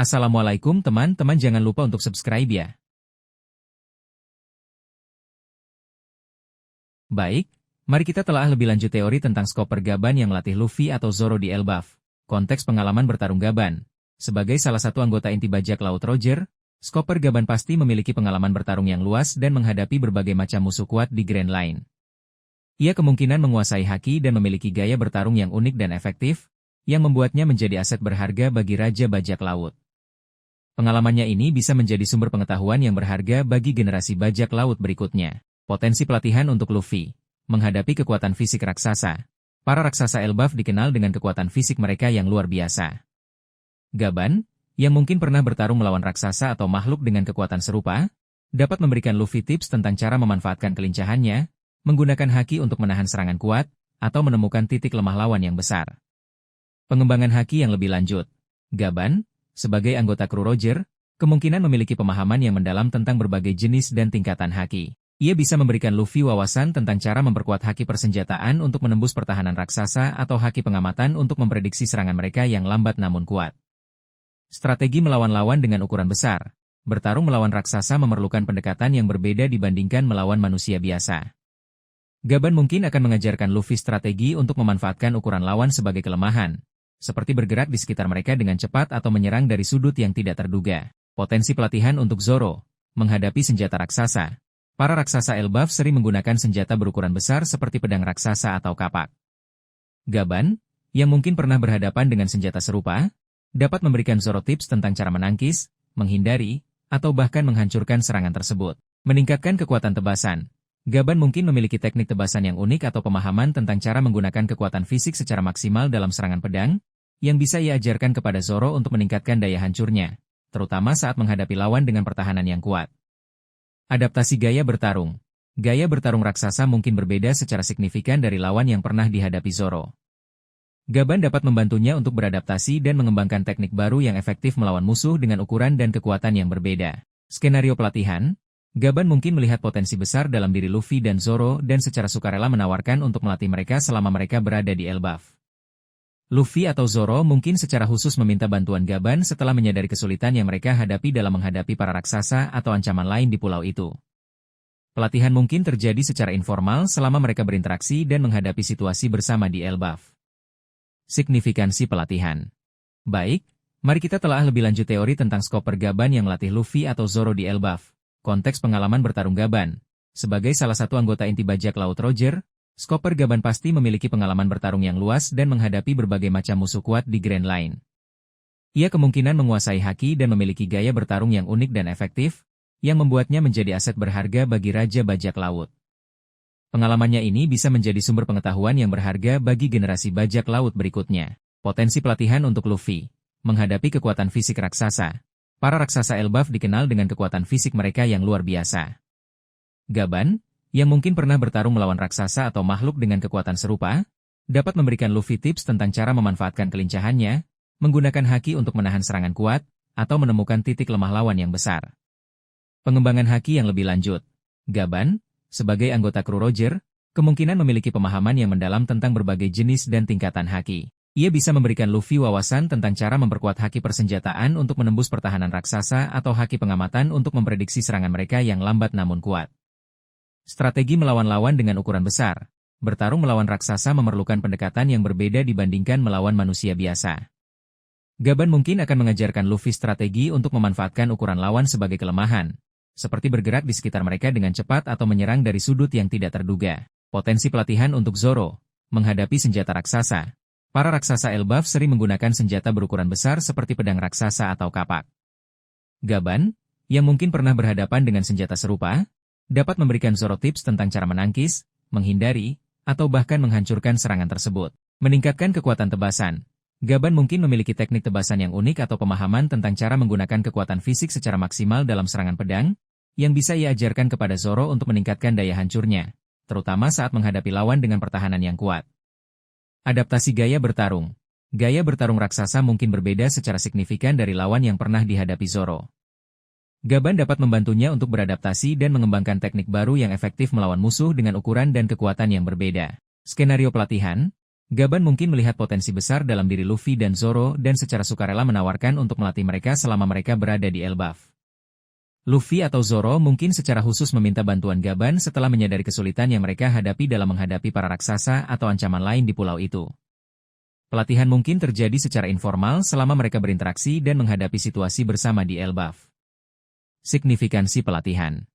Assalamualaikum teman-teman, jangan lupa untuk subscribe ya. Baik, mari kita telah lebih lanjut teori tentang Chopper Gaban yang melatih Luffy atau Zoro di Elbaf. Konteks pengalaman bertarung Gaban. Sebagai salah satu anggota inti bajak laut Roger, Chopper Gaban pasti memiliki pengalaman bertarung yang luas dan menghadapi berbagai macam musuh kuat di Grand Line. Ia kemungkinan menguasai haki dan memiliki gaya bertarung yang unik dan efektif, yang membuatnya menjadi aset berharga bagi Raja Bajak Laut. Pengalamannya ini bisa menjadi sumber pengetahuan yang berharga bagi generasi bajak laut berikutnya. Potensi pelatihan untuk Luffy. Menghadapi kekuatan fisik raksasa. Para raksasa Elbaf dikenal dengan kekuatan fisik mereka yang luar biasa. Gaban, yang mungkin pernah bertarung melawan raksasa atau makhluk dengan kekuatan serupa, dapat memberikan Luffy tips tentang cara memanfaatkan kelincahannya, menggunakan haki untuk menahan serangan kuat, atau menemukan titik lemah lawan yang besar. Pengembangan haki yang lebih lanjut. Gaban, sebagai anggota kru Roger, kemungkinan memiliki pemahaman yang mendalam tentang berbagai jenis dan tingkatan haki. Ia bisa memberikan Luffy wawasan tentang cara memperkuat haki persenjataan untuk menembus pertahanan raksasa atau haki pengamatan untuk memprediksi serangan mereka yang lambat namun kuat. Strategi melawan lawan dengan ukuran besar. Bertarung melawan raksasa memerlukan pendekatan yang berbeda dibandingkan melawan manusia biasa. Gaban mungkin akan mengajarkan Luffy strategi untuk memanfaatkan ukuran lawan sebagai kelemahan, seperti bergerak di sekitar mereka dengan cepat atau menyerang dari sudut yang tidak terduga. Potensi pelatihan untuk Zoro. Menghadapi senjata raksasa. Para raksasa Elbaf sering menggunakan senjata berukuran besar seperti pedang raksasa atau kapak. Gaban, yang mungkin pernah berhadapan dengan senjata serupa, dapat memberikan Zoro tips tentang cara menangkis, menghindari, atau bahkan menghancurkan serangan tersebut. Meningkatkan kekuatan tebasan. Gaban mungkin memiliki teknik tebasan yang unik atau pemahaman tentang cara menggunakan kekuatan fisik secara maksimal dalam serangan pedang, yang bisa ia ajarkan kepada Zoro untuk meningkatkan daya hancurnya, terutama saat menghadapi lawan dengan pertahanan yang kuat. Adaptasi gaya bertarung. Gaya bertarung raksasa mungkin berbeda secara signifikan dari lawan yang pernah dihadapi Zoro. Gaban dapat membantunya untuk beradaptasi dan mengembangkan teknik baru yang efektif melawan musuh dengan ukuran dan kekuatan yang berbeda. Skenario pelatihan. Gaban mungkin melihat potensi besar dalam diri Luffy dan Zoro dan secara sukarela menawarkan untuk melatih mereka selama mereka berada di Elbaf. Luffy atau Zoro mungkin secara khusus meminta bantuan Gaban setelah menyadari kesulitan yang mereka hadapi dalam menghadapi para raksasa atau ancaman lain di pulau itu. Pelatihan mungkin terjadi secara informal selama mereka berinteraksi dan menghadapi situasi bersama di Elbaf. Signifikansi pelatihan. Baik, mari kita telah lebih lanjut teori tentang Chopper Gaban yang melatih Luffy atau Zoro di Elbaf. Konteks pengalaman bertarung Gaban. Sebagai salah satu anggota inti bajak laut Roger, Chopper Gaban pasti memiliki pengalaman bertarung yang luas dan menghadapi berbagai macam musuh kuat di Grand Line. Ia kemungkinan menguasai haki dan memiliki gaya bertarung yang unik dan efektif, yang membuatnya menjadi aset berharga bagi Raja Bajak Laut. Pengalamannya ini bisa menjadi sumber pengetahuan yang berharga bagi generasi bajak laut berikutnya. Potensi pelatihan untuk Luffy. Menghadapi kekuatan fisik raksasa. Para raksasa Elbaf dikenal dengan kekuatan fisik mereka yang luar biasa. Gaban, yang mungkin pernah bertarung melawan raksasa atau makhluk dengan kekuatan serupa, dapat memberikan Luffy tips tentang cara memanfaatkan kelincahannya, menggunakan haki untuk menahan serangan kuat, atau menemukan titik lemah lawan yang besar. Pengembangan haki yang lebih lanjut. Gaban, sebagai anggota kru Roger, kemungkinan memiliki pemahaman yang mendalam tentang berbagai jenis dan tingkatan haki. Ia bisa memberikan Luffy wawasan tentang cara memperkuat haki persenjataan untuk menembus pertahanan raksasa atau haki pengamatan untuk memprediksi serangan mereka yang lambat namun kuat. Strategi melawan lawan dengan ukuran besar. Bertarung melawan raksasa memerlukan pendekatan yang berbeda dibandingkan melawan manusia biasa. Gaban mungkin akan mengajarkan Luffy strategi untuk memanfaatkan ukuran lawan sebagai kelemahan, seperti bergerak di sekitar mereka dengan cepat atau menyerang dari sudut yang tidak terduga. Potensi pelatihan untuk Zoro. Menghadapi senjata raksasa. Para raksasa Elbaf sering menggunakan senjata berukuran besar seperti pedang raksasa atau kapak. Gaban, yang mungkin pernah berhadapan dengan senjata serupa, dapat memberikan Zoro tips tentang cara menangkis, menghindari, atau bahkan menghancurkan serangan tersebut. Meningkatkan kekuatan tebasan. Gaban mungkin memiliki teknik tebasan yang unik atau pemahaman tentang cara menggunakan kekuatan fisik secara maksimal dalam serangan pedang, yang bisa ia ajarkan kepada Zoro untuk meningkatkan daya hancurnya, terutama saat menghadapi lawan dengan pertahanan yang kuat. Adaptasi gaya bertarung. Gaya bertarung raksasa mungkin berbeda secara signifikan dari lawan yang pernah dihadapi Zoro. Gaban dapat membantunya untuk beradaptasi dan mengembangkan teknik baru yang efektif melawan musuh dengan ukuran dan kekuatan yang berbeda. Skenario pelatihan. Gaban mungkin melihat potensi besar dalam diri Luffy dan Zoro dan secara sukarela menawarkan untuk melatih mereka selama mereka berada di Elbaf. Luffy atau Zoro mungkin secara khusus meminta bantuan Gaban setelah menyadari kesulitan yang mereka hadapi dalam menghadapi para raksasa atau ancaman lain di pulau itu. Pelatihan mungkin terjadi secara informal selama mereka berinteraksi dan menghadapi situasi bersama di Elbaf. Signifikansi pelatihan.